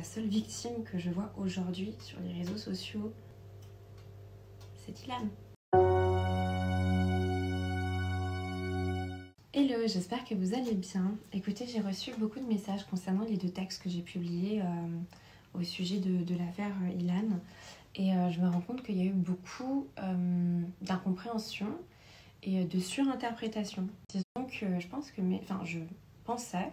la seule victime que je vois aujourd'hui sur les réseaux sociaux, c'est Ilan. Hello, j'espère que vous allez bien. Écoutez, j'ai reçu beaucoup de messages concernant les 2 textes que j'ai publiés au sujet de l'affaire Ilan. Et je me rends compte qu'il y a eu beaucoup d'incompréhension et de surinterprétation. Donc je pensais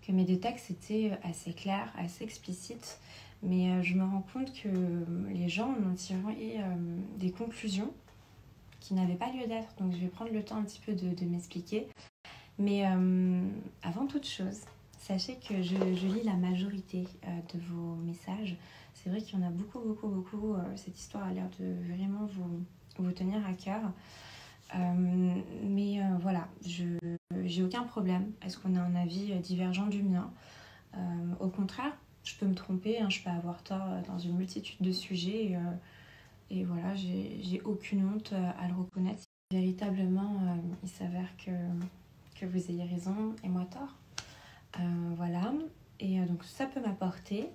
que mes 2 textes étaient assez clairs, assez explicites, mais je me rends compte que les gens en ont tiré des conclusions qui n'avaient pas lieu d'être. Donc je vais prendre le temps un petit peu de m'expliquer. Mais avant toute chose, sachez que je lis la majorité de vos messages. C'est vrai qu'il y en a beaucoup. Cette histoire a l'air de vraiment vous tenir à cœur. Voilà, j'ai aucun problème. Est-ce qu'on a un avis divergent du mien? Au contraire, je peux me tromper, hein, je peux avoir tort dans une multitude de sujets. Et voilà, j'ai aucune honte à le reconnaître. Si véritablement, il s'avère que vous ayez raison et moi tort. Voilà, et donc ça peut m'apporter.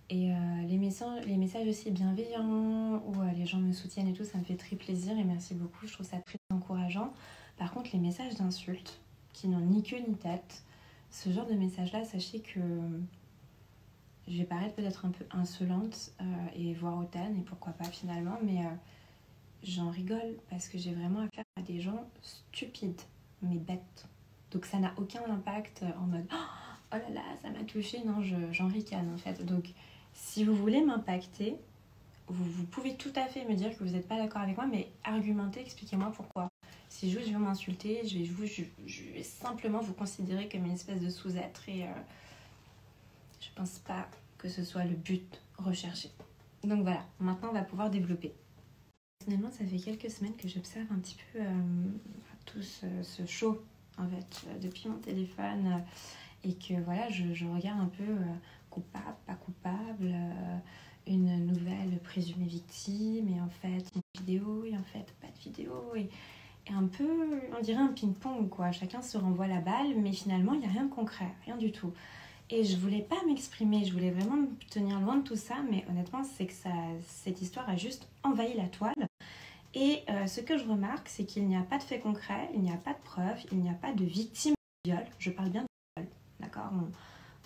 Et les messages aussi bienveillants où les gens me soutiennent et tout, ça me fait très plaisir et merci beaucoup, je trouve ça très encourageant. Par contre, les messages d'insultes qui n'ont ni queue ni tête, ce genre de messages-là, sachez que je vais paraître peut-être un peu insolente et voire hautaine, et pourquoi pas finalement, mais j'en rigole parce que j'ai vraiment affaire à des gens stupides, mais bêtes. Donc ça n'a aucun impact en mode « Oh là là, ça m'a touchée », non, j'en ricane en fait. Donc si vous voulez m'impacter, vous pouvez tout à fait me dire que vous n'êtes pas d'accord avec moi, mais argumentez, expliquez-moi pourquoi. Si juste je veux m'insulter, je vais simplement vous considérer comme une espèce de sous-être et je pense pas que ce soit le but recherché. Donc voilà, maintenant on va pouvoir développer. Personnellement, ça fait quelques semaines que j'observe un petit peu tout ce show en fait, depuis mon téléphone et que voilà, je regarde un peu coupable, pas coupable, une nouvelle présumée victime et en fait une vidéo et en fait pas de vidéo et un peu, on dirait un ping-pong quoi, chacun se renvoie la balle mais finalement il n'y a rien de concret, rien du tout. Et je voulais pas m'exprimer, je voulais vraiment me tenir loin de tout ça, mais honnêtement c'est que cette histoire a juste envahi la toile. Et ce que je remarque, c'est qu'il n'y a pas de fait concret, il n'y a pas de preuves, il n'y a pas de victime de viol. Je parle bien de viol, d'accord,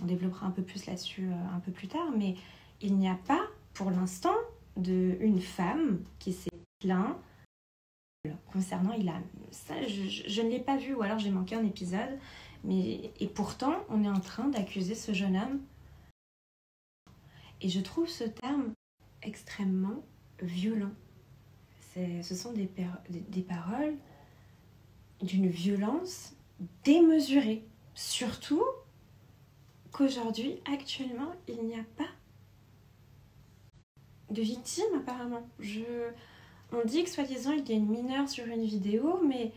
on développera un peu plus là-dessus un peu plus tard, mais il n'y a pas, pour l'instant, une femme qui s'est plainte concernant Ilan. Ça, je ne l'ai pas vu, ou alors j'ai manqué un épisode, et pourtant, on est en train d'accuser ce jeune homme. Et je trouve ce terme extrêmement violent. Ce sont des paroles d'une violence démesurée. Surtout qu'aujourd'hui, actuellement, il n'y a pas de victime apparemment. On dit que soi-disant il y a une mineure sur une vidéo, mais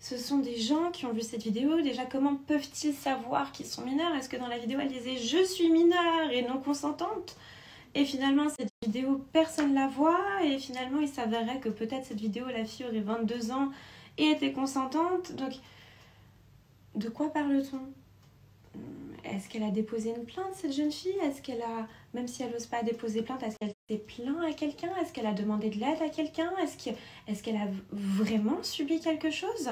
ce sont des gens qui ont vu cette vidéo. Déjà, comment peuvent-ils savoir qu'ils sont mineurs? Est-ce que dans la vidéo, elle disait « Je suis mineure et non consentante ?» Et finalement, cette vidéo, personne ne la voit. Et finalement, il s'avérait que peut-être cette vidéo, la fille aurait 22 ans et était consentante. Donc, de quoi parle-t-on? Est-ce qu'elle a déposé une plainte, cette jeune fille? Est-ce qu'elle a, même si elle n'ose pas déposer plainte, est-ce qu'elle s'est plainte à quelqu'un? Est-ce qu'elle a demandé de l'aide à quelqu'un? Est-ce qu'elle a vraiment subi quelque chose?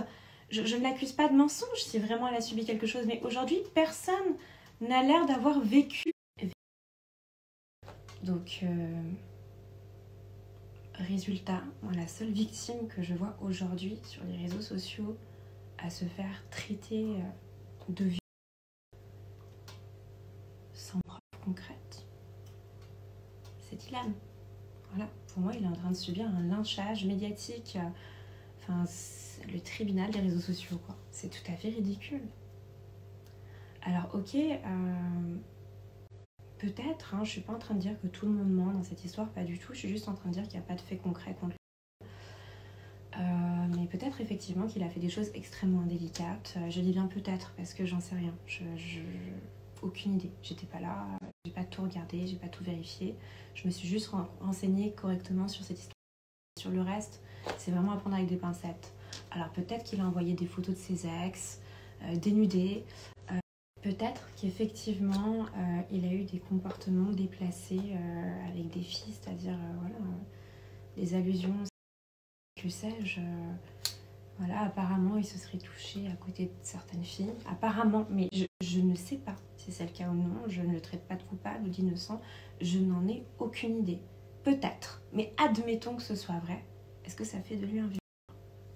Je ne l'accuse pas de mensonge si vraiment elle a subi quelque chose. Mais aujourd'hui, personne n'a l'air d'avoir vécu. Donc, résultat, la seule victime que je vois aujourd'hui sur les réseaux sociaux à se faire traiter de viol sans preuve concrète, c'est Ilan. Voilà, pour moi, il est en train de subir un lynchage médiatique. Le tribunal des réseaux sociaux, quoi. C'est tout à fait ridicule. Alors, ok, peut-être, je ne suis pas en train de dire que tout le monde ment dans cette histoire, pas du tout. Je suis juste en train de dire qu'il n'y a pas de fait concret contre lui. Mais peut-être effectivement qu'il a fait des choses extrêmement indélicates. Je dis bien peut-être parce que j'en sais rien. Aucune idée. J'étais pas là, j'ai pas tout regardé, j'ai pas tout vérifié. Je me suis juste renseignée correctement sur cette histoire. Sur le reste, c'est vraiment à prendre avec des pincettes. Alors peut-être qu'il a envoyé des photos de ses ex, dénudés. Peut-être qu'effectivement, il a eu des comportements déplacés avec des filles, c'est-à-dire voilà, des allusions, que sais-je. Voilà, apparemment, il se serait touché à côté de certaines filles. Apparemment, mais je ne sais pas si c'est le cas ou non. Je ne le traite pas de coupable ou d'innocent. Je n'en ai aucune idée. Peut-être, mais admettons que ce soit vrai. Est-ce que ça fait de lui un violeur?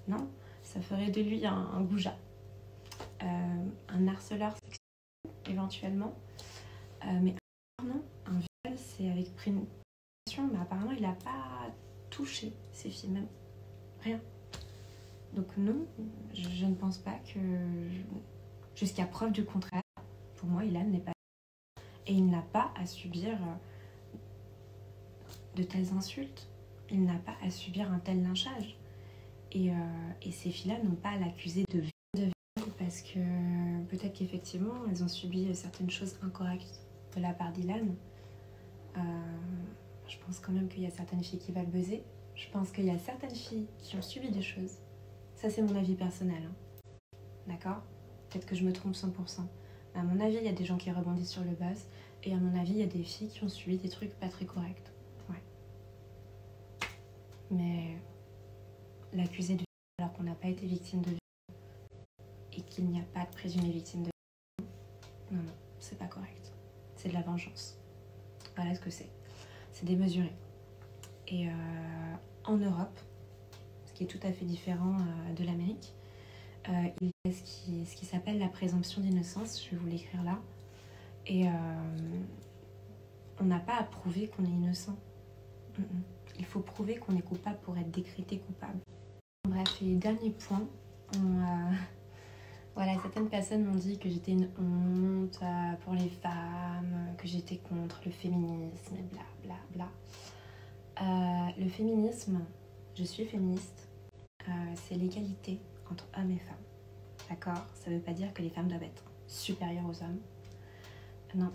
Non, ça ferait de lui un goujat. Un harceleur sexuel, éventuellement. Mais non, un viol, c'est avec préméditation. Mais apparemment, il n'a pas touché ces filles, même rien. Donc non, je ne pense pas que, jusqu'à preuve du contraire, pour moi, Ilan n'est pas... Et il n'a pas à subir de telles insultes. Il n'a pas à subir un tel lynchage. Et ces filles-là n'ont pas à l'accuser de viol, parce que peut-être qu'effectivement, elles ont subi certaines choses incorrectes de la part d'Ilan. Je pense quand même qu'il y a certaines filles qui veulent buzzer. Je pense qu'il y a certaines filles qui ont subi des choses. Ça, c'est mon avis personnel. Hein. D'accord? Peut-être que je me trompe 100%. Mais à mon avis, il y a des gens qui rebondissent sur le buzz. Et à mon avis, il y a des filles qui ont subi des trucs pas très corrects. Ouais. Mais l'accuser de viol alors qu'on n'a pas été victime de viol et qu'il n'y a pas de présumé victime de viol, non, c'est pas correct. C'est de la vengeance. Voilà ce que c'est. C'est démesuré. Et en Europe, ce qui est tout à fait différent de l'Amérique, il y a ce qui s'appelle la présomption d'innocence, je vais vous l'écrire là. Et on n'a pas à prouver qu'on est innocent. Il faut prouver qu'on est coupable pour être décrété coupable. Bref, et dernier point, voilà, certaines personnes m'ont dit que j'étais une honte pour les femmes, que j'étais contre le féminisme et bla bla bla. Le féminisme, je suis féministe, c'est l'égalité entre hommes et femmes. D'accord? Ça ne veut pas dire que les femmes doivent être supérieures aux hommes. Non.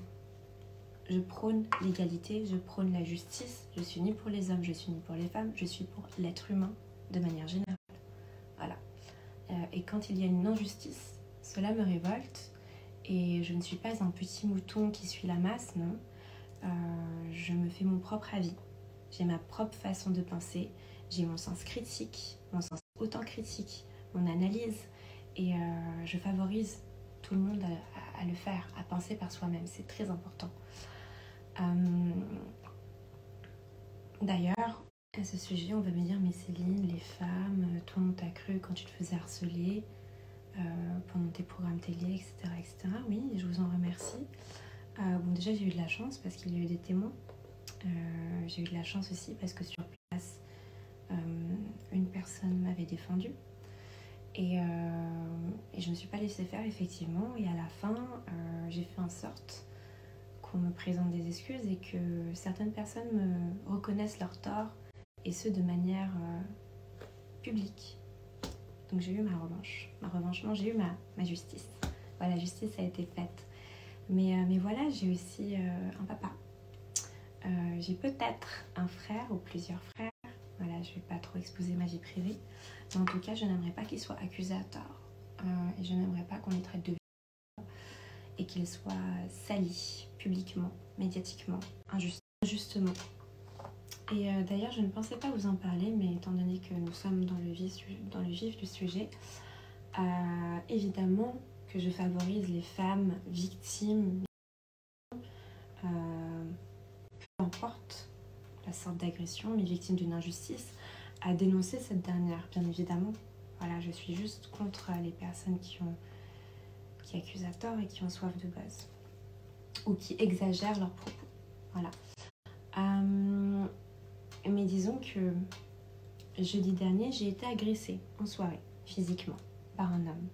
Je prône l'égalité, je prône la justice. Je suis ni pour les hommes, je suis ni pour les femmes. Je suis pour l'être humain de manière générale. Voilà. Et quand il y a une injustice, cela me révolte. Et je ne suis pas un petit mouton qui suit la masse, non. Je me fais mon propre avis. J'ai ma propre façon de penser. J'ai mon sens critique, mon sens autant critique, mon analyse. Et je favorise tout le monde à le faire, à penser par soi-même. C'est très important. D'ailleurs, à ce sujet, on va me dire, mais Céline, les femmes, toi on t'a cru quand tu te faisais harceler pendant tes programmes télé, etc., etc. Oui, je vous en remercie. Bon, déjà, j'ai eu de la chance parce qu'il y a eu des témoins. J'ai eu de la chance aussi parce que sur place, une personne m'avait défendue. Et je ne me suis pas laissée faire, effectivement. Et à la fin, j'ai fait en sorte qu'on me présente des excuses et que certaines personnes me reconnaissent leur tort, et ce de manière publique. Donc j'ai eu ma revanche. Non, j'ai eu ma justice. Voilà, la justice a été faite. Mais voilà, j'ai aussi un papa. J'ai peut-être un frère ou plusieurs frères. Voilà, je ne vais pas trop exposer ma vie privée. Mais en tout cas, je n'aimerais pas qu'il soit accusé à tort. Et je n'aimerais pas qu'on les traite de violeurs et qu'il soit sali publiquement, médiatiquement, injustement. Et d'ailleurs, je ne pensais pas vous en parler, mais étant donné que nous sommes dans le vif du sujet, évidemment que je favorise les femmes victimes, peu importe la sorte d'agression, mais victimes d'une injustice, à dénoncer cette dernière, bien évidemment. Voilà, je suis juste contre les personnes qui accusent à tort et qui ont soif de buzz, ou qui exagèrent leurs propos. Voilà. Mais disons que jeudi dernier, j'ai été agressée en soirée, physiquement, par un homme.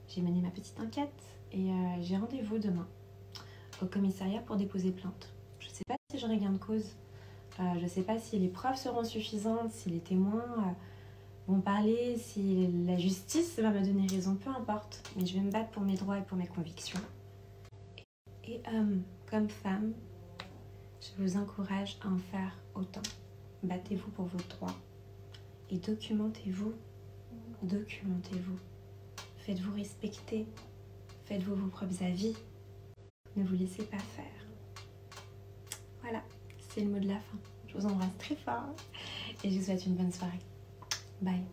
J'ai mené ma petite enquête et j'ai rendez-vous demain au commissariat pour déposer plainte. Je ne sais pas si j'aurai gain de cause. Je ne sais pas si les preuves seront suffisantes, si les témoins vont parler, si la justice va me donner raison, peu importe. Mais je vais me battre pour mes droits et pour mes convictions. Et comme femme, je vous encourage à en faire autant. Battez-vous pour vos droits et documentez-vous. Documentez-vous. Faites-vous respecter. Faites-vous vos propres avis. Ne vous laissez pas faire. Voilà, c'est le mot de la fin. Je vous embrasse très fort et je vous souhaite une bonne soirée. Bye.